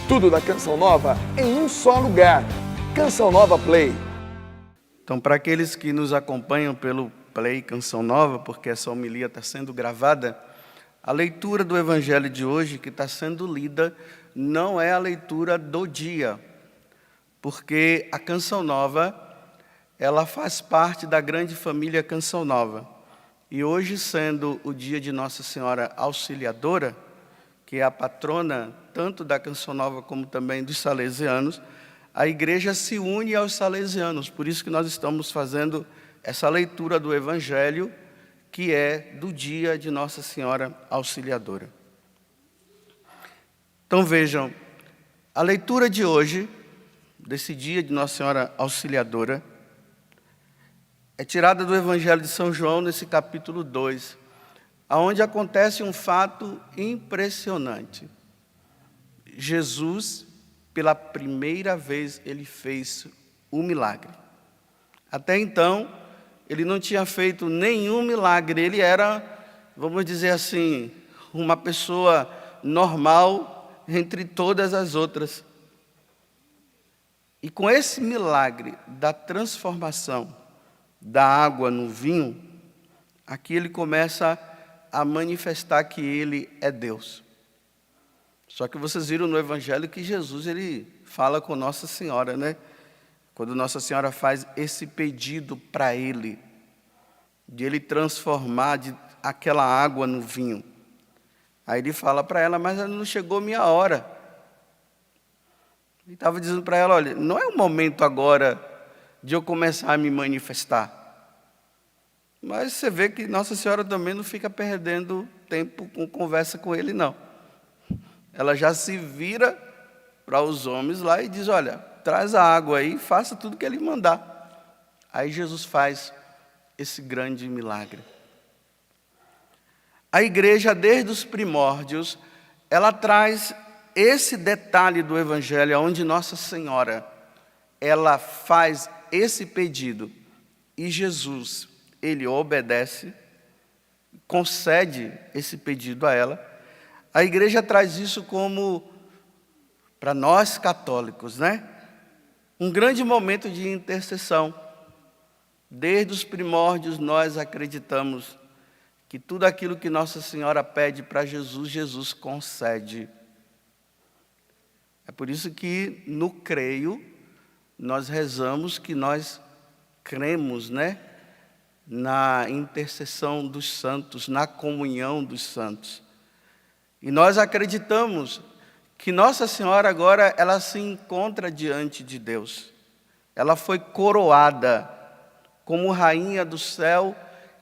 Tudo da Canção Nova em um só lugar. Canção Nova Play. Então, para aqueles que nos acompanham pelo Play Canção Nova, porque essa homilia está sendo gravada, a leitura do Evangelho de hoje, que está sendo lida, não é a leitura do dia, porque a Canção Nova, ela faz parte da grande família Canção Nova. E hoje, sendo o dia de Nossa Senhora Auxiliadora, que é a patrona tanto da Canção Nova como também dos salesianos, a igreja se une aos salesianos. Por isso que nós estamos fazendo essa leitura do Evangelho, que é do dia de Nossa Senhora Auxiliadora. Então vejam, a leitura de hoje, desse dia de Nossa Senhora Auxiliadora, é tirada do Evangelho de São João, nesse capítulo 2, onde acontece um fato impressionante. Jesus, pela primeira vez, ele fez um milagre. Até então, ele não tinha feito nenhum milagre. Ele era, vamos dizer assim, uma pessoa normal entre todas as outras. E com esse milagre da transformação da água no vinho, aqui ele começa a manifestar que ele é Deus. Só que vocês viram no Evangelho que Jesus, ele fala com Nossa Senhora, né? Quando Nossa Senhora faz esse pedido para ele, de ele transformar aquela água no vinho. Aí ele fala para ela, mas não chegou minha hora. Ele estava dizendo para ela, olha, não é o momento agora de eu começar a me manifestar. Mas você vê que Nossa Senhora também não fica perdendo tempo com conversa com ele, não. Ela já se vira para os homens lá e diz, olha, traz a água aí, faça tudo que ele mandar. Aí Jesus faz esse grande milagre. A igreja, desde os primórdios, ela traz esse detalhe do Evangelho, onde Nossa Senhora, ela faz esse pedido e Jesus, ele obedece, concede esse pedido a ela. A igreja traz isso como, para nós católicos, né? Um grande momento de intercessão. Desde os primórdios nós acreditamos que tudo aquilo que Nossa Senhora pede para Jesus, Jesus concede. É por isso que no creio nós rezamos que nós cremos, né? Na intercessão dos santos, na comunhão dos santos. E nós acreditamos que Nossa Senhora agora, ela se encontra diante de Deus. Ela foi coroada como rainha do céu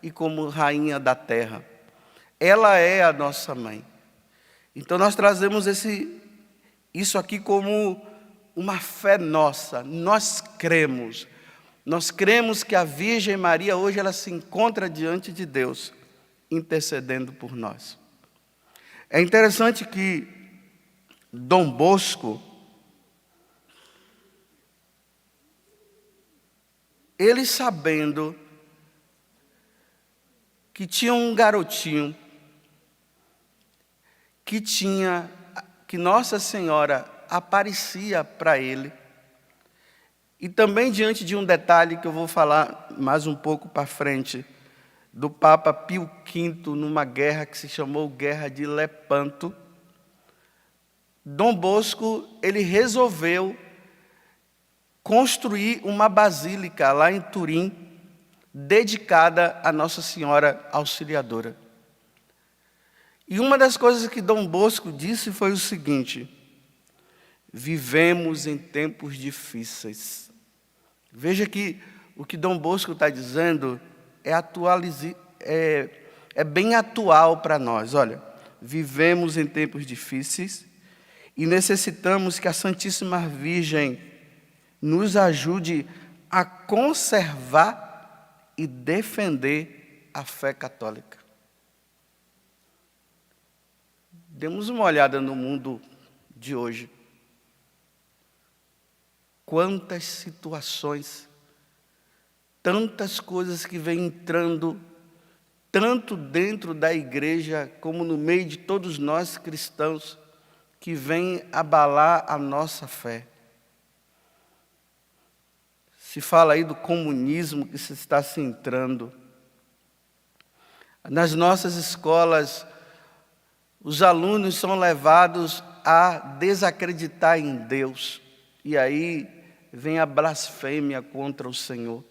e como rainha da terra. Ela é a nossa mãe. Então nós trazemos isso aqui como uma fé nossa. Nós cremos que a Virgem Maria hoje ela se encontra diante de Deus, intercedendo por nós. É interessante que Dom Bosco, ele sabendo que tinha um garotinho que Nossa Senhora aparecia para ele, e também diante de um detalhe que eu vou falar mais um pouco para frente, do Papa Pio V, numa guerra que se chamou Guerra de Lepanto, Dom Bosco, ele resolveu construir uma basílica lá em Turim, dedicada a Nossa Senhora Auxiliadora. E uma das coisas que Dom Bosco disse foi o seguinte: vivemos em tempos difíceis. Veja que o que Dom Bosco está dizendo é bem atual para nós. Olha, vivemos em tempos difíceis e necessitamos que a Santíssima Virgem nos ajude a conservar e defender a fé católica. Demos uma olhada no mundo de hoje. Quantas situações, tantas coisas que vêm entrando, tanto dentro da igreja como no meio de todos nós cristãos, que vem abalar a nossa fé. Se fala aí do comunismo que se está se entrando. Nas nossas escolas, os alunos são levados a desacreditar em Deus. E aí vem a blasfêmia contra o Senhor.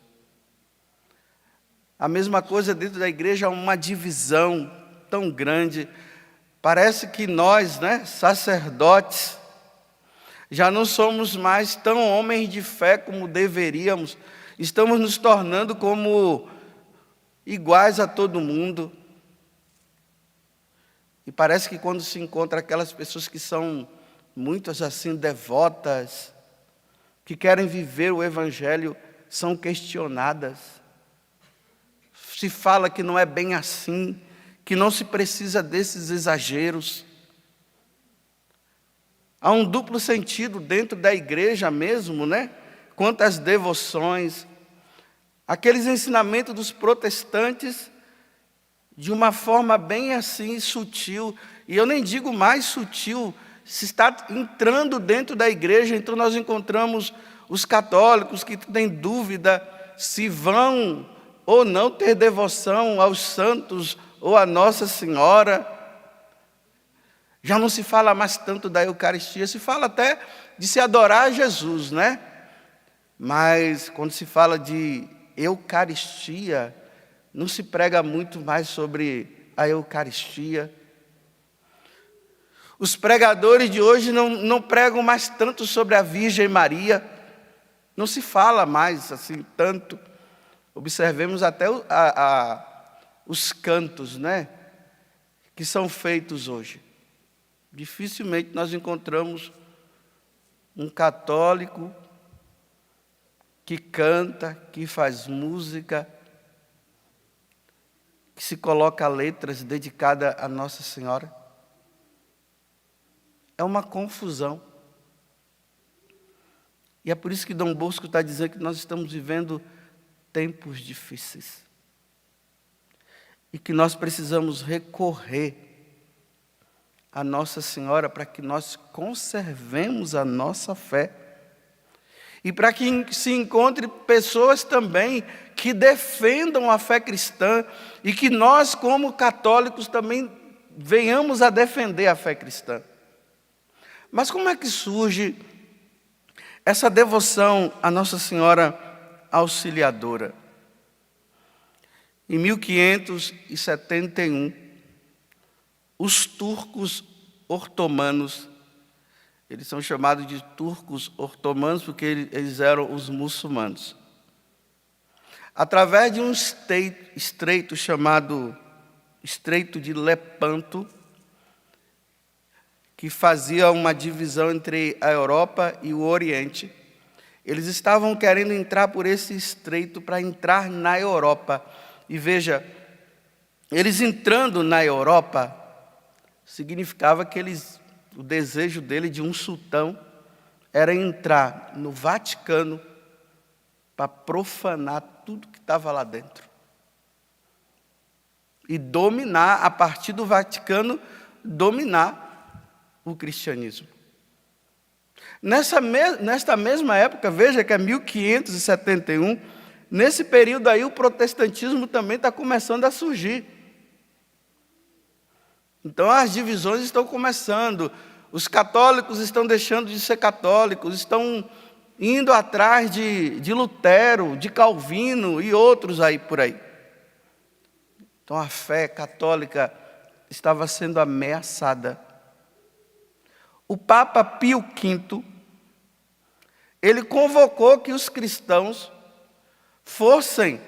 A mesma coisa dentro da igreja, uma divisão tão grande. Parece que nós, sacerdotes, já não somos mais tão homens de fé como deveríamos. Estamos nos tornando como iguais a todo mundo. E parece que quando se encontra aquelas pessoas que são muitas assim devotas, que querem viver o Evangelho, são questionadas. Se fala que não é bem assim, que não se precisa desses exageros. Há um duplo sentido dentro da igreja mesmo, quanto às devoções. Aqueles ensinamentos dos protestantes, de uma forma bem assim sutil, e eu nem digo mais sutil, se está entrando dentro da igreja. Então nós encontramos os católicos que têm dúvida se vão ou não ter devoção aos santos ou a Nossa Senhora. Já não se fala mais tanto da Eucaristia, se fala até de se adorar a Jesus, Mas quando se fala de Eucaristia, não se prega muito mais sobre a Eucaristia. Os pregadores de hoje não pregam mais tanto sobre a Virgem Maria. Não se fala mais assim tanto. Observemos até os cantos, que são feitos hoje. Dificilmente nós encontramos um católico que canta, que faz música, que se coloca letras dedicadas a Nossa Senhora. É uma confusão. E é por isso que Dom Bosco está dizendo que nós estamos vivendo tempos difíceis. E que nós precisamos recorrer a Nossa Senhora para que nós conservemos a nossa fé. E para que se encontre pessoas também que defendam a fé cristã e que nós, como católicos, também venhamos a defender a fé cristã. Mas como é que surge essa devoção à Nossa Senhora Auxiliadora? Em 1571, os turcos otomanos, eles são chamados de turcos otomanos porque eles eram os muçulmanos. Através de um estreito chamado Estreito de Lepanto, que fazia uma divisão entre a Europa e o Oriente, eles estavam querendo entrar por esse estreito para entrar na Europa. E veja, eles entrando na Europa, significava que o desejo dele, de um sultão, era entrar no Vaticano para profanar tudo que estava lá dentro. E dominar, a partir do Vaticano, dominar o cristianismo. Nesta mesma época, veja que é 1571, nesse período aí o protestantismo também está começando a surgir. Então as divisões estão começando, os católicos estão deixando de ser católicos, estão indo atrás de Lutero, de Calvino e outros aí por aí. Então a fé católica estava sendo ameaçada. O Papa Pio V, ele convocou que os cristãos fossem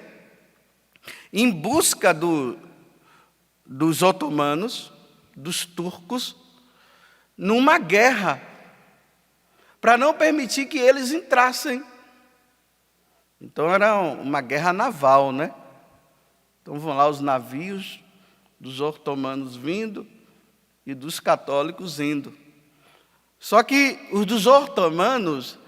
em busca dos otomanos, dos turcos, numa guerra, para não permitir que eles entrassem. Então era uma guerra naval, Então vão lá os navios dos otomanos vindo e dos católicos indo. Só que os dos otomanos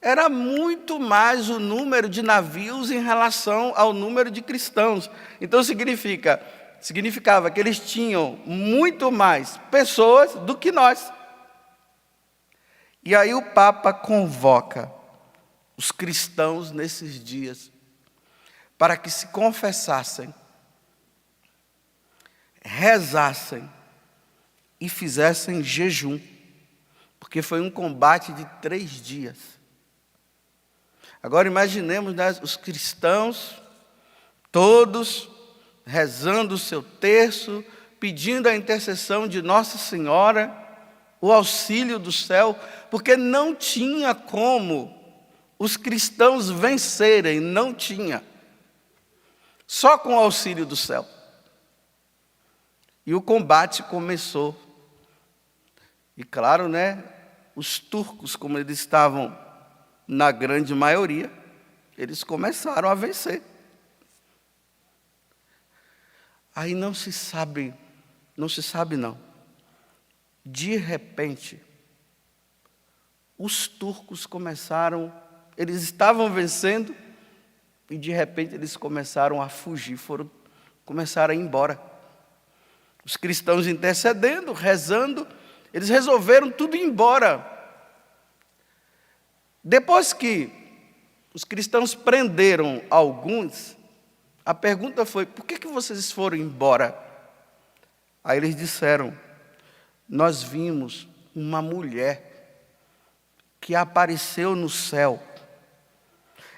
era muito mais o número de navios em relação ao número de cristãos. Então significava que eles tinham muito mais pessoas do que nós. E aí o Papa convoca os cristãos nesses dias para que se confessassem, rezassem e fizessem jejum, porque foi um combate de 3 dias. Agora imaginemos, né, os cristãos todos rezando o seu terço, pedindo a intercessão de Nossa Senhora, o auxílio do céu, porque não tinha como os cristãos vencerem, não tinha. Só com o auxílio do céu. E o combate começou. E claro, né, os turcos, como eles estavam na grande maioria, eles começaram a vencer. Aí não se sabe não. De repente, os turcos eles estavam vencendo, e de repente eles começaram a fugir, começaram a ir embora. Os cristãos intercedendo, rezando, eles resolveram tudo ir embora. Depois que os cristãos prenderam alguns, a pergunta foi: por que vocês foram embora? Aí eles disseram: nós vimos uma mulher que apareceu no céu.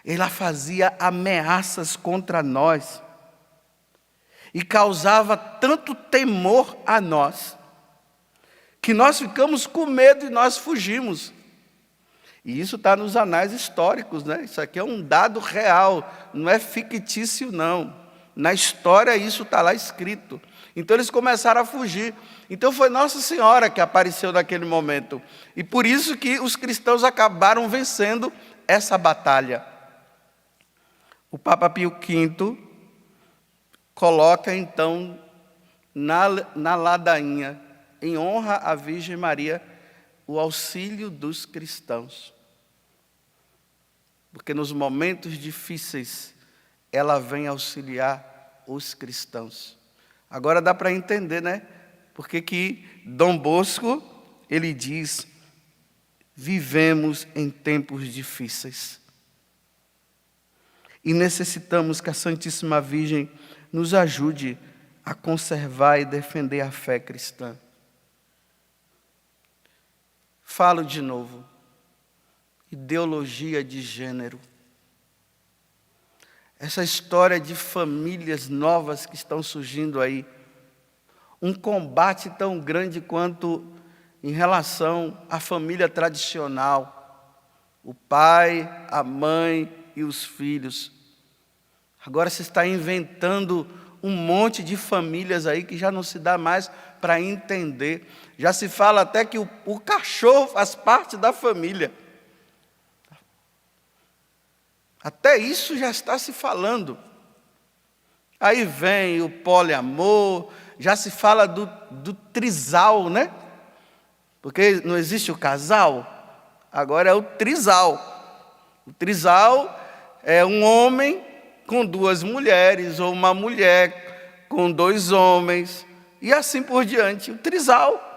Ela fazia ameaças contra nós e causava tanto temor a nós, que nós ficamos com medo e nós fugimos. E isso está nos anais históricos, né? Isso aqui é um dado real, não é fictício, não. Na história isso está lá escrito. Então eles começaram a fugir. Então foi Nossa Senhora que apareceu naquele momento. E por isso que os cristãos acabaram vencendo essa batalha. O Papa Pio V coloca então na ladainha, em honra à Virgem Maria, o auxílio dos cristãos. Porque nos momentos difíceis, ela vem auxiliar os cristãos. Agora dá para entender, né? Porque que Dom Bosco, ele diz: vivemos em tempos difíceis. E necessitamos que a Santíssima Virgem nos ajude a conservar e defender a fé cristã. Falo de novo, ideologia de gênero. Essa história de famílias novas que estão surgindo aí, um combate tão grande quanto em relação à família tradicional, o pai, a mãe e os filhos. Agora se está inventando um monte de famílias aí que já não se dá mais para entender. Já se fala até que o cachorro faz parte da família. Até isso já está se falando. Aí vem o poliamor, já se fala do trisal, né? Porque não existe o casal, agora é o trisal. O trisal é um homem com 2 mulheres, ou uma mulher com 2 homens, e assim por diante, o trisal.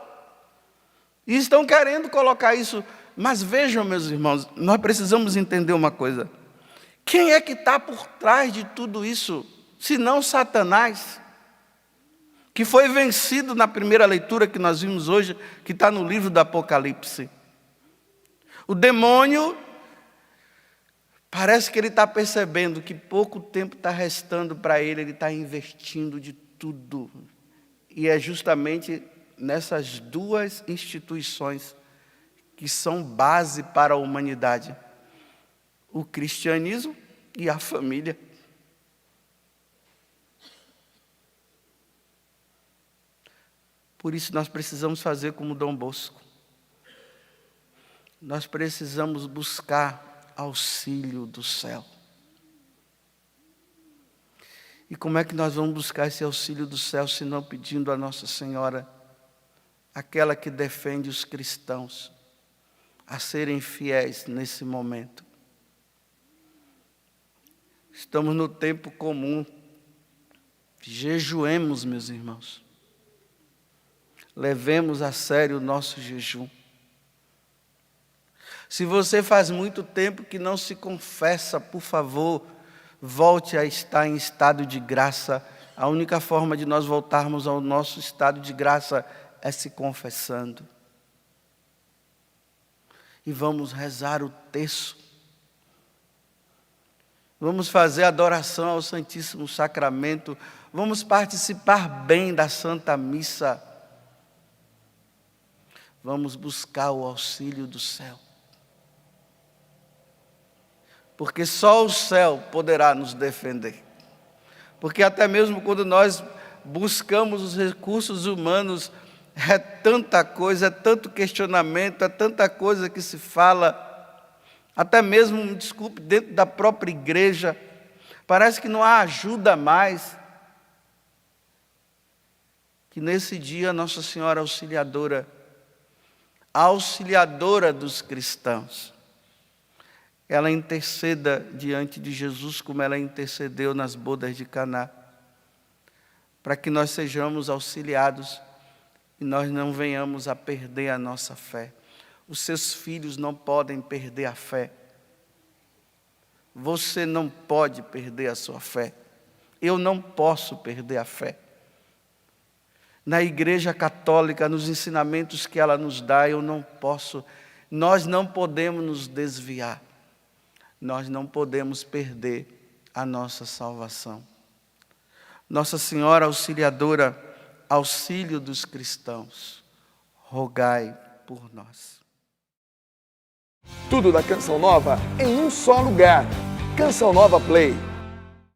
E estão querendo colocar isso. Mas vejam, meus irmãos, nós precisamos entender uma coisa. Quem é que está por trás de tudo isso, se não Satanás? Que foi vencido na primeira leitura que nós vimos hoje, que está no livro do Apocalipse. O demônio, parece que ele está percebendo que pouco tempo está restando para ele está investindo de tudo. E é justamente nessas 2 instituições que são base para a humanidade: o cristianismo e a família. Por isso nós precisamos fazer como Dom Bosco. Nós precisamos buscar auxílio do céu. E como é que nós vamos buscar esse auxílio do céu, se não pedindo a Nossa Senhora, aquela que defende os cristãos, a serem fiéis nesse momento? Estamos no tempo comum. Jejuemos, meus irmãos. Levemos a sério o nosso jejum. Se você faz muito tempo que não se confessa, por favor, volte a estar em estado de graça. A única forma de nós voltarmos ao nosso estado de graça é se confessando. E vamos rezar o terço. Vamos fazer adoração ao Santíssimo Sacramento. Vamos participar bem da Santa Missa. Vamos buscar o auxílio do céu. Porque só o céu poderá nos defender. Porque até mesmo quando nós buscamos os recursos humanos, é tanta coisa, é tanto questionamento, é tanta coisa que se fala, até mesmo, me desculpe, dentro da própria igreja, parece que não há ajuda mais. Que nesse dia Nossa Senhora Auxiliadora, a auxiliadora dos cristãos, ela interceda diante de Jesus como ela intercedeu nas bodas de Caná, para que nós sejamos auxiliados e nós não venhamos a perder a nossa fé. Os seus filhos não podem perder a fé. Você não pode perder a sua fé. Eu não posso perder a fé. Na Igreja Católica, nos ensinamentos que ela nos dá, nós não podemos nos desviar. Nós não podemos perder a nossa salvação. Nossa Senhora Auxiliadora, auxílio dos cristãos, rogai por nós. Tudo da Canção Nova em um só lugar. Canção Nova Play.